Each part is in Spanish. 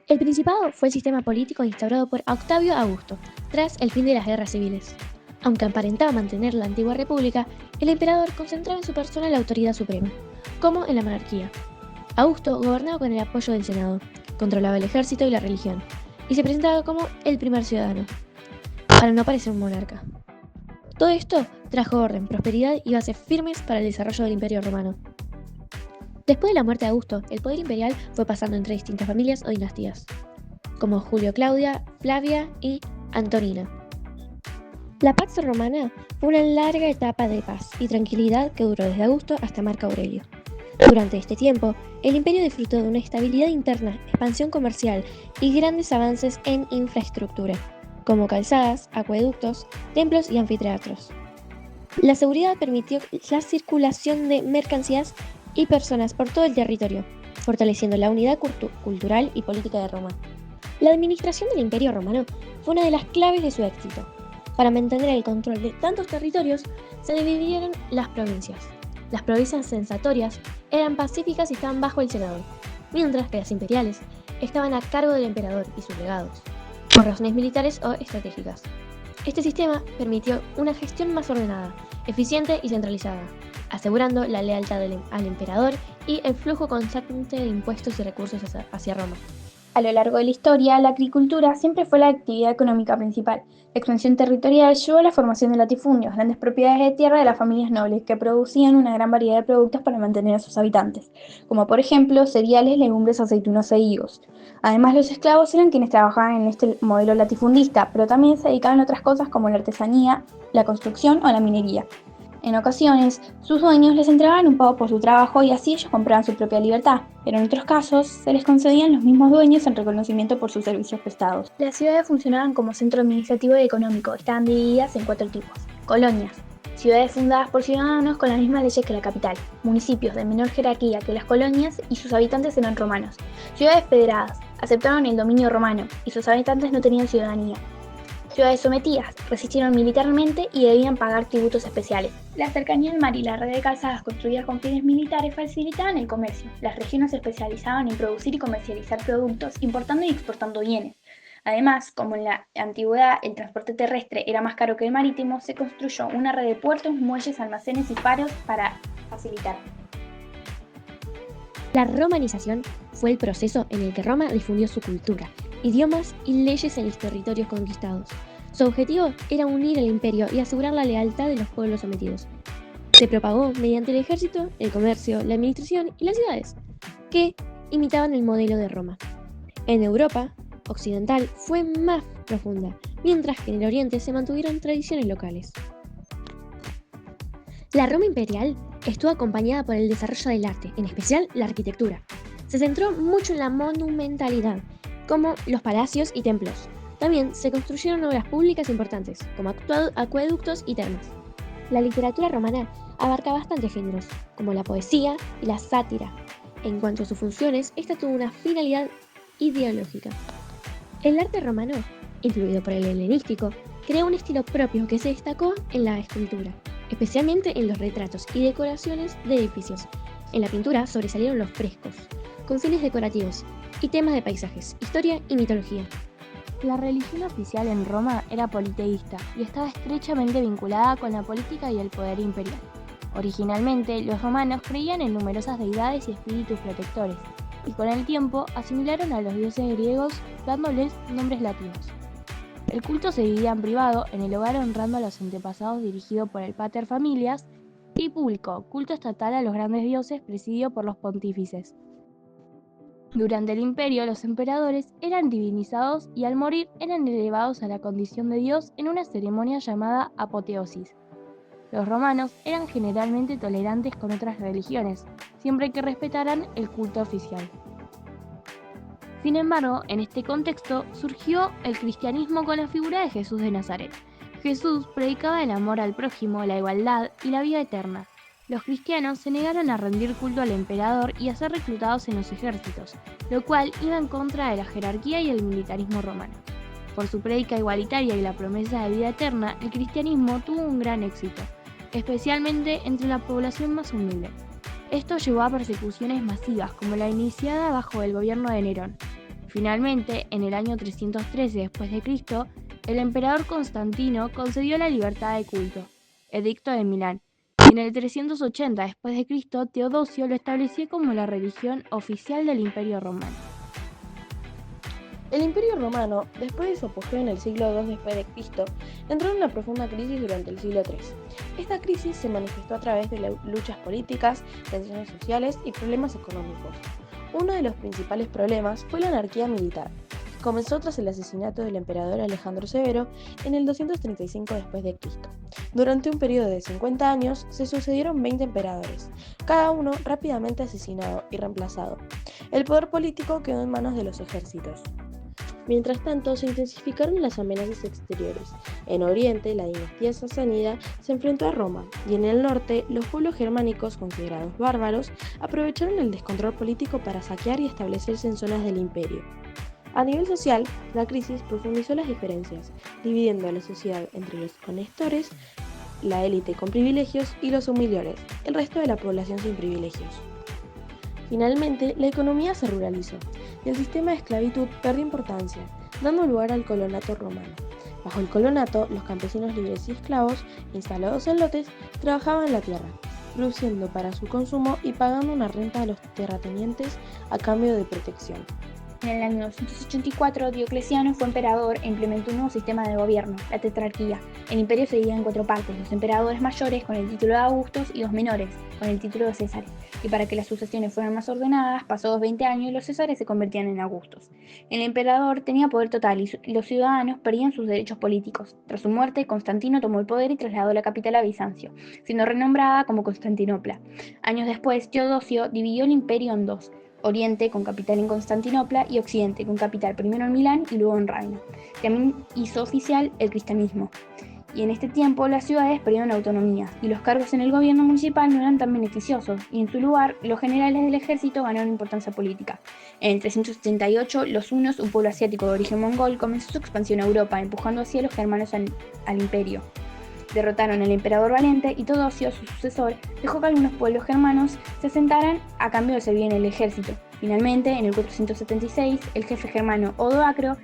El Principado fue el sistema político instaurado por Octavio Augusto, tras el fin de las guerras civiles. Aunque aparentaba mantener la antigua república, el emperador concentraba en su persona la autoridad suprema, como en la monarquía. Augusto gobernaba con el apoyo del Senado, controlaba el ejército y la religión, y se presentaba como el primer ciudadano, para no parecer un monarca. Todo esto trajo orden, prosperidad y bases firmes para el desarrollo del Imperio Romano. Después de la muerte de Augusto, el poder imperial fue pasando entre distintas familias o dinastías, como Julio Claudia, Flavia y Antonina. La Pax Romana fue una larga etapa de paz y tranquilidad que duró desde Augusto hasta Marco Aurelio. Durante este tiempo, el imperio disfrutó de una estabilidad interna, expansión comercial y grandes avances en infraestructura, como calzadas, acueductos, templos y anfiteatros. La seguridad permitió la circulación de mercancías y personas por todo el territorio, fortaleciendo la unidad cultural y política de Roma. La administración del Imperio Romano fue una de las claves de su éxito. Para mantener el control de tantos territorios, se dividieron las provincias. Las provincias sensatorias eran pacíficas y estaban bajo el Senado, mientras que las imperiales estaban a cargo del emperador y sus legados, por razones militares o estratégicas. Este sistema permitió una gestión más ordenada, eficiente y centralizada, asegurando la lealtad al emperador y el flujo constante de impuestos y recursos hacia Roma. A lo largo de la historia, la agricultura siempre fue la actividad económica principal. La expansión territorial llevó a la formación de latifundios, grandes propiedades de tierra de las familias nobles, que producían una gran variedad de productos para mantener a sus habitantes, como por ejemplo cereales, legumbres, aceitunas e higos. Además, los esclavos eran quienes trabajaban en este modelo latifundista, pero también se dedicaban a otras cosas como la artesanía, la construcción o la minería. En ocasiones, sus dueños les entregaban un pago por su trabajo y así ellos compraban su propia libertad, pero en otros casos se les concedían los mismos dueños en reconocimiento por sus servicios prestados. Las ciudades funcionaban como centro administrativo y económico. Estaban divididas en 4 tipos. Colonias, ciudades fundadas por ciudadanos con las mismas leyes que la capital. Municipios de menor jerarquía que las colonias y sus habitantes eran romanos. Ciudades federadas, aceptaron el dominio romano y sus habitantes no tenían ciudadanía. Ciudades sometidas, resistieron militarmente y debían pagar tributos especiales. La cercanía al mar y la red de calzadas construidas con fines militares facilitaban el comercio. Las regiones se especializaban en producir y comercializar productos, importando y exportando bienes. Además, como en la antigüedad el transporte terrestre era más caro que el marítimo, se construyó una red de puertos, muelles, almacenes y faros para facilitar. La romanización fue el proceso en el que Roma difundió su cultura, idiomas y leyes en los territorios conquistados. Su objetivo era unir el imperio y asegurar la lealtad de los pueblos sometidos. Se propagó mediante el ejército, el comercio, la administración y las ciudades, que imitaban el modelo de Roma. En Europa occidental fue más profunda, mientras que en el oriente se mantuvieron tradiciones locales. La Roma imperial estuvo acompañada por el desarrollo del arte, en especial la arquitectura. Se centró mucho en la monumentalidad, como los palacios y templos. También se construyeron obras públicas importantes, como acueductos y termas. La literatura romana abarca bastantes géneros, como la poesía y la sátira. En cuanto a sus funciones, esta tuvo una finalidad ideológica. El arte romano, influido por el helenístico, creó un estilo propio que se destacó en la escultura, especialmente en los retratos y decoraciones de edificios. En la pintura sobresalieron los frescos, con fines decorativos, y temas de paisajes, historia y mitología. La religión oficial en Roma era politeísta y estaba estrechamente vinculada con la política y el poder imperial. Originalmente, los romanos creían en numerosas deidades y espíritus protectores, y con el tiempo asimilaron a los dioses griegos dándoles nombres latinos. El culto se dividía en privado, en el hogar honrando a los antepasados dirigido por el pater familias, y público, culto estatal a los grandes dioses presidido por los pontífices. Durante el imperio, los emperadores eran divinizados y al morir eran elevados a la condición de Dios en una ceremonia llamada apoteosis. Los romanos eran generalmente tolerantes con otras religiones, siempre que respetaran el culto oficial. Sin embargo, en este contexto surgió el cristianismo con la figura de Jesús de Nazaret. Jesús predicaba el amor al prójimo, la igualdad y la vida eterna. Los cristianos se negaron a rendir culto al emperador y a ser reclutados en los ejércitos, lo cual iba en contra de la jerarquía y el militarismo romano. Por su prédica igualitaria y la promesa de vida eterna, el cristianismo tuvo un gran éxito, especialmente entre la población más humilde. Esto llevó a persecuciones masivas como la iniciada bajo el gobierno de Nerón. Finalmente, en el año 313 d.C., el emperador Constantino concedió la libertad de culto, Edicto de Milán, y en el 380 d.C. Teodosio lo estableció como la religión oficial del Imperio Romano. El Imperio Romano, después de su apogeo en el siglo II d.C., entró en una profunda crisis durante el siglo III. Esta crisis se manifestó a través de luchas políticas, tensiones sociales y problemas económicos. Uno de los principales problemas fue la anarquía militar. Comenzó tras el asesinato del emperador Alejandro Severo en el 235 d.C. Durante un periodo de 50 años se sucedieron 20 emperadores, cada uno rápidamente asesinado y reemplazado. El poder político quedó en manos de los ejércitos. Mientras tanto, se intensificaron las amenazas exteriores. En Oriente, la dinastía sasánida se enfrentó a Roma, y en el norte, los pueblos germánicos, considerados bárbaros, aprovecharon el descontrol político para saquear y establecerse en zonas del imperio. A nivel social, la crisis profundizó las diferencias, dividiendo a la sociedad entre los honestores, la élite con privilegios, y los humildes, el resto de la población sin privilegios. Finalmente, la economía se ruralizó y el sistema de esclavitud perdió importancia, dando lugar al colonato romano. Bajo el colonato, los campesinos libres y esclavos, instalados en lotes, trabajaban la tierra, produciendo para su consumo y pagando una renta a los terratenientes a cambio de protección. En el año 284, Diocleciano fue emperador e implementó un nuevo sistema de gobierno, la tetrarquía. El imperio se dividía en 4 partes, los emperadores mayores con el título de Augustos y los menores con el título de Césares. Y para que las sucesiones fueran más ordenadas, pasados 20 años, los Césares se convertían en Augustos. El emperador tenía poder total y los ciudadanos perdían sus derechos políticos. Tras su muerte, Constantino tomó el poder y trasladó la capital a Bizancio, siendo renombrada como Constantinopla. Años después, Teodosio dividió el imperio en 2. Oriente con capital en Constantinopla y Occidente con capital primero en Milán y luego en Ravenna. También hizo oficial el cristianismo. Y en este tiempo las ciudades perdieron autonomía y los cargos en el gobierno municipal no eran tan beneficiosos y en su lugar los generales del ejército ganaron importancia política. En el 378 los hunos, un pueblo asiático de origen mongol, comenzó su expansión a Europa empujando así a los germanos al imperio. Derrotaron al emperador Valente y Teodosio, su sucesor, dejó que algunos pueblos germanos se asentaran a cambio de servir en el ejército. Finalmente, en el 476, el jefe germano Odoacro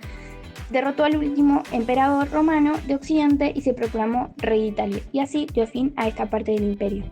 derrotó al último emperador romano de Occidente y se proclamó rey de Italia, y así dio fin a esta parte del imperio.